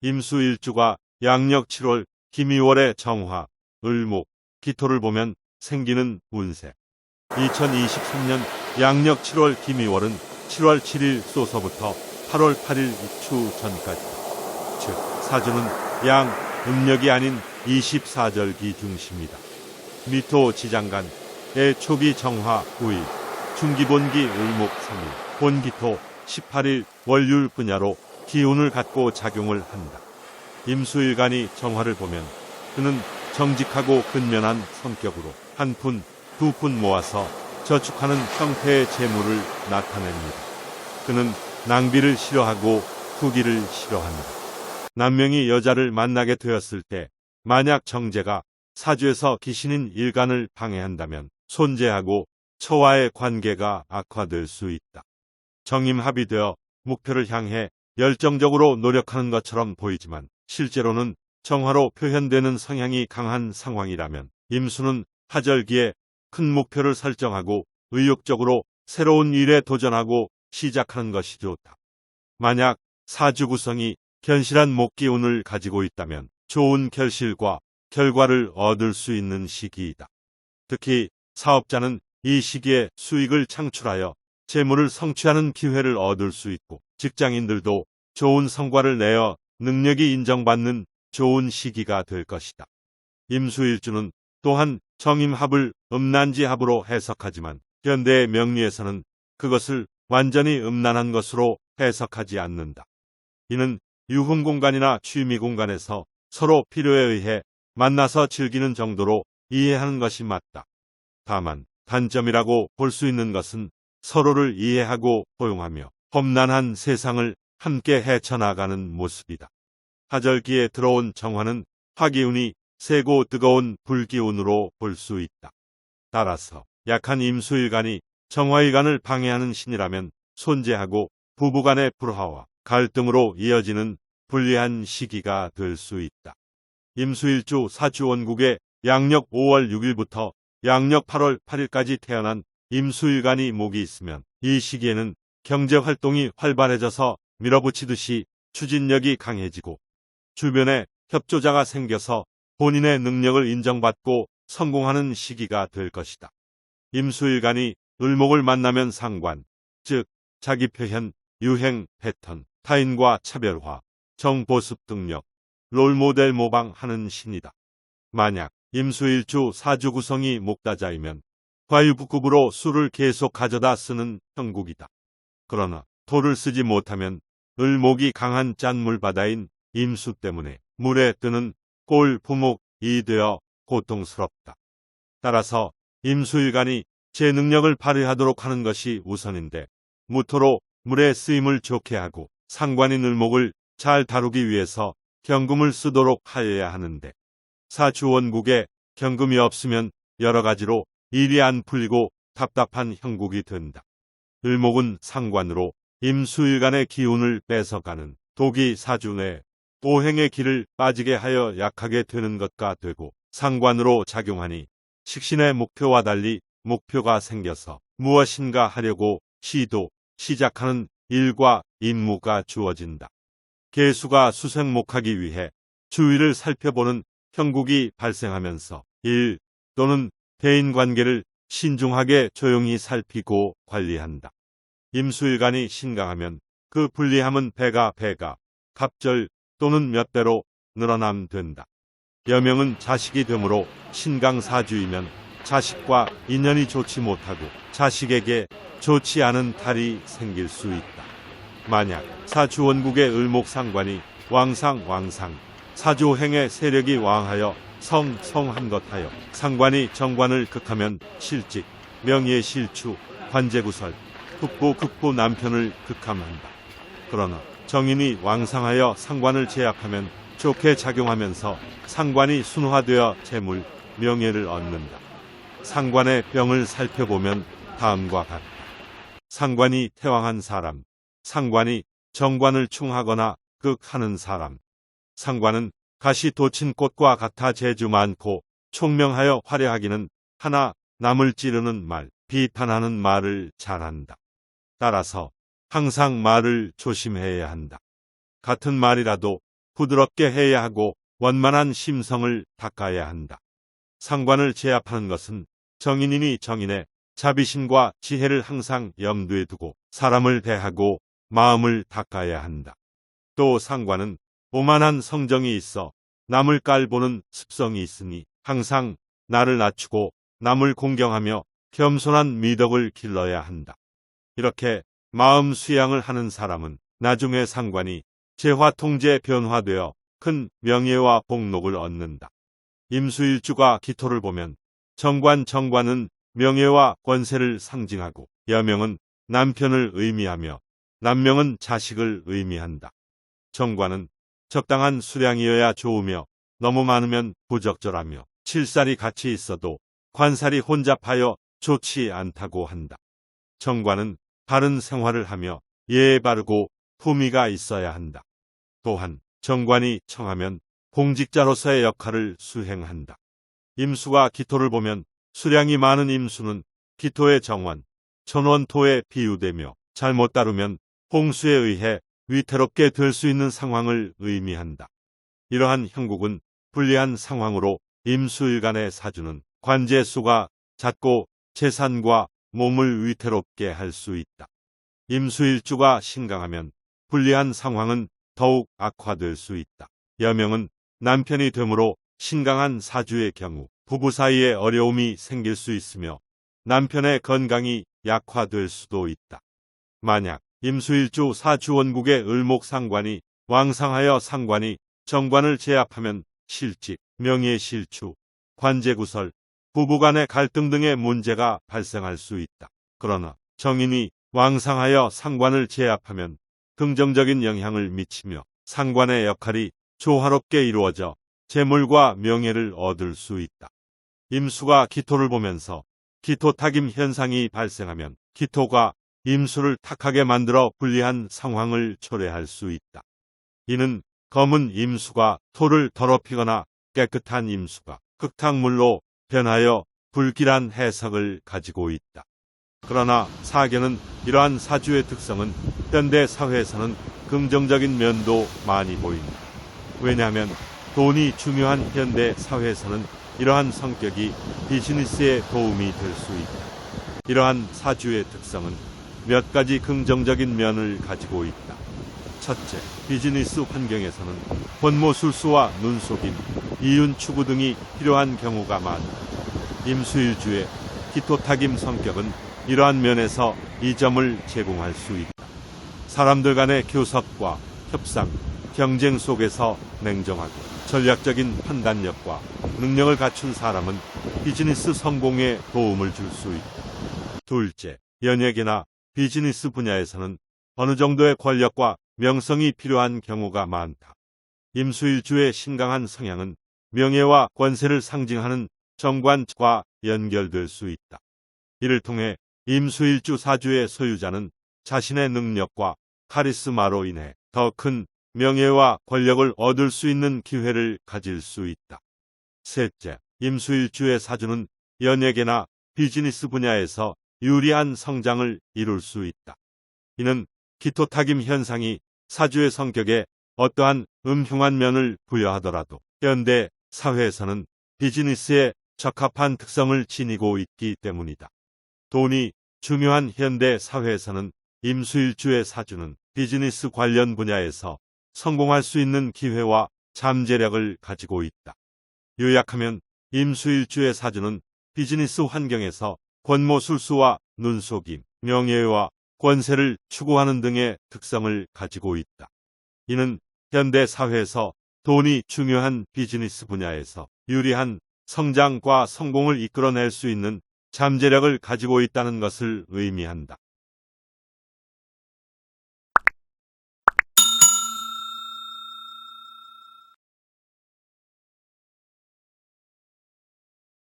임수일주가 양력 7월 김이월의 정화, 을목, 기토를 보면 생기는 운세. 2023년 양력 7월 김이월은 7월 7일 쏘서부터 8월 8일 입추 전까지. 즉, 사주는 양, 음력이 아닌 24절기 중시입니다. 미토 지장간의 초기 정화 9일, 중기본기 을목 3일, 본기토 18일 월율 분야로 기운을 갖고 작용을 한다. 임수일간이 정화를 보면 그는 정직하고 근면한 성격으로 한 푼, 두 푼 모아서 저축하는 형태의 재물을 나타냅니다. 그는 낭비를 싫어하고 후기를 싫어한다. 남명이 여자를 만나게 되었을 때 만약 정제가 사주에서 기신인 일간을 방해한다면 손재하고 처와의 관계가 악화될 수 있다. 정임합의되어 목표를 향해 열정적으로 노력하는 것처럼 보이지만 실제로는 정화로 표현되는 성향이 강한 상황이라면 임수는 하절기에 큰 목표를 설정하고 의욕적으로 새로운 일에 도전하고 시작하는 것이 좋다. 만약 사주 구성이 견실한 목기운을 가지고 있다면 좋은 결실과 결과를 얻을 수 있는 시기이다. 특히 사업자는 이 시기에 수익을 창출하여 재물을 성취하는 기회를 얻을 수 있고 직장인들도 좋은 성과를 내어 능력이 인정받는 좋은 시기가 될 것이다. 임수일주는 또한 정임합을 음란지합으로 해석하지만 현대의 명리에서는 그것을 완전히 음란한 것으로 해석하지 않는다. 이는 유흥공간이나 취미공간에서 서로 필요에 의해 만나서 즐기는 정도로 이해하는 것이 맞다. 다만 단점이라고 볼 수 있는 것은 서로를 이해하고 포용하며 험난한 세상을 함께 헤쳐나가는 모습이다. 하절기에 들어온 정화는 화기운이 세고 뜨거운 불기운으로 볼 수 있다. 따라서 약한 임수일간이 정화일간을 방해하는 신이라면 손재하고 부부간의 불화와 갈등으로 이어지는 불리한 시기가 될 수 있다. 임수일주 사주원국에 양력 5월 6일부터 양력 8월 8일까지 태어난 임수일간이 목이 있으면 이 시기에는 경제활동이 활발해져서 밀어붙이듯이 추진력이 강해지고 주변에 협조자가 생겨서 본인의 능력을 인정받고 성공하는 시기가 될 것이다. 임수일간이 을목을 만나면 상관, 즉 자기 표현, 유행, 패턴, 타인과 차별화, 정보습 등력, 롤모델 모방하는 신이다. 만약 임수일주 사주 구성이 목다자이면 과유북급으로 수를 계속 가져다 쓰는 형국이다. 그러나 토를 쓰지 못하면 을목이 강한 짠물바다인 임수 때문에 물에 뜨는 꼴 부목이 되어 고통스럽다. 따라서 임수일간이 제 능력을 발휘하도록 하는 것이 우선인데 무토로 물의 쓰임을 좋게 하고 상관인 을목을 잘 다루기 위해서 경금을 쓰도록 하여야 하는데 사주원국에 경금이 없으면 여러 가지로 일이 안 풀리고 답답한 형국이 된다. 을목은 상관으로 임수일간의 기운을 뺏어가는 독이 사주 내 오행의 길을 빠지게 하여 약하게 되는 것과 되고 상관으로 작용하니 식신의 목표와 달리 목표가 생겨서 무엇인가 하려고 시작하는 일과 임무가 주어진다. 계수가 수생목하기 위해 주위를 살펴보는 형국이 발생하면서 일 또는 대인관계를 신중하게 조용히 살피고 관리한다. 임수일간이 신강하면 그 불리함은 배가 갑절 또는 몇 배로 늘어남 된다. 여명은 자식이 되므로 신강사주이면 자식과 인연이 좋지 못하고 자식에게 좋지 않은 탈이 생길 수 있다. 만약 사주원국의 을목상관이 왕상 사주행의 세력이 왕하여 성한 것하여 상관이 정관을 극하면 실직, 명예실추, 관제구설, 극부 남편을 극함한다. 그러나 정인이 왕상하여 상관을 제압하면 좋게 작용하면서 상관이 순화되어 재물, 명예를 얻는다. 상관의 병을 살펴보면 다음과 같다. 상관이 태왕한 사람, 상관이 정관을 충하거나 극하는 사람. 상관은 가시 돋친 꽃과 같아 재주 많고 총명하여 화려하기는 하나 남을 찌르는 말, 비판하는 말을 잘한다. 따라서 항상 말을 조심해야 한다. 같은 말이라도 부드럽게 해야 하고 원만한 심성을 닦아야 한다. 상관을 제압하는 것은 정인이니 정인의 자비심과 지혜를 항상 염두에 두고 사람을 대하고 마음을 닦아야 한다. 또 상관은 오만한 성정이 있어 남을 깔보는 습성이 있으니 항상 나를 낮추고 남을 공경하며 겸손한 미덕을 길러야 한다. 이렇게 마음 수양을 하는 사람은 나중에 상관이 재화통제 변화되어 큰 명예와 복록을 얻는다. 임수일주가 기토를 보면 정관은 명예와 권세를 상징하고 여명은 남편을 의미하며 남명은 자식을 의미한다. 정관은 적당한 수량이어야 좋으며 너무 많으면 부적절하며 칠살이 같이 있어도 관살이 혼잡하여 좋지 않다고 한다. 정관은 바른 생활을 하며 예에 바르고 품위가 있어야 한다. 또한 정관이 청하면 공직자로서의 역할을 수행한다. 임수가 기토를 보면 수량이 많은 임수는 기토의 정원, 천원토에 비유되며 잘못 다루면 홍수에 의해 위태롭게 될 수 있는 상황을 의미한다. 이러한 형국은 불리한 상황으로 임수일간의 사주는 관제수가 잦고 재산과 몸을 위태롭게 할 수 있다. 임수일주가 신강하면 불리한 상황은 더욱 악화될 수 있다. 여명은 남편이 되므로 신강한 사주의 경우 부부 사이에 어려움이 생길 수 있으며 남편의 건강이 약화될 수도 있다. 만약 임수일주 사주원국의 을목상관이 왕상하여 상관이 정관을 제압하면 실직, 명예실추, 관제구설, 부부간의 갈등 등의 문제가 발생할 수 있다. 그러나 정인이 왕상하여 상관을 제압하면 긍정적인 영향을 미치며 상관의 역할이 조화롭게 이루어져 재물과 명예를 얻을 수 있다. 임수가 기토를 보면서 기토탁임 현상이 발생하면 기토가 임수를 탁하게 만들어 불리한 상황을 초래할 수 있다. 이는 검은 임수가 토를 더럽히거나 깨끗한 임수가 흙탕물로 변하여 불길한 해석을 가지고 있다. 그러나 사견은 이러한 사주의 특성은 현대 사회에서는 긍정적인 면도 많이 보인다. 왜냐하면 돈이 중요한 현대 사회에서는 이러한 성격이 비즈니스에 도움이 될 수 있다. 이러한 사주의 특성은 몇 가지 긍정적인 면을 가지고 있다. 첫째, 비즈니스 환경에서는 권모술수와 눈속임, 이윤추구 등이 필요한 경우가 많다. 임수일주의 기토탁임 성격은 이러한 면에서 이점을 제공할 수 있다. 사람들 간의 교섭과 협상, 경쟁 속에서 냉정하고 전략적인 판단력과 능력을 갖춘 사람은 비즈니스 성공에 도움을 줄 수 있다. 둘째, 연예계나 비즈니스 분야에서는 어느 정도의 권력과 명성이 필요한 경우가 많다. 임수일주의 신강한 성향은 명예와 권세를 상징하는 정관과 연결될 수 있다. 이를 통해 임수일주 사주의 소유자는 자신의 능력과 카리스마로 인해 더 큰 명예와 권력을 얻을 수 있는 기회를 가질 수 있다. 셋째, 임수일주의 사주는 연예계나 비즈니스 분야에서 유리한 성장을 이룰 수 있다. 이는 기토탁임 현상이 사주의 성격에 어떠한 음흉한 면을 부여하더라도 현대 사회에서는 비즈니스에 적합한 특성을 지니고 있기 때문이다. 돈이 중요한 현대 사회에서는 임수일주의 사주는 비즈니스 관련 분야에서 성공할 수 있는 기회와 잠재력을 가지고 있다. 요약하면 임수일주의 사주는 비즈니스 환경에서 권모술수와 눈속임, 명예와 권세를 추구하는 등의 특성을 가지고 있다. 이는 현대 사회에서 돈이 중요한 비즈니스 분야에서 유리한 성장과 성공을 이끌어낼 수 있는 잠재력을 가지고 있다는 것을 의미한다.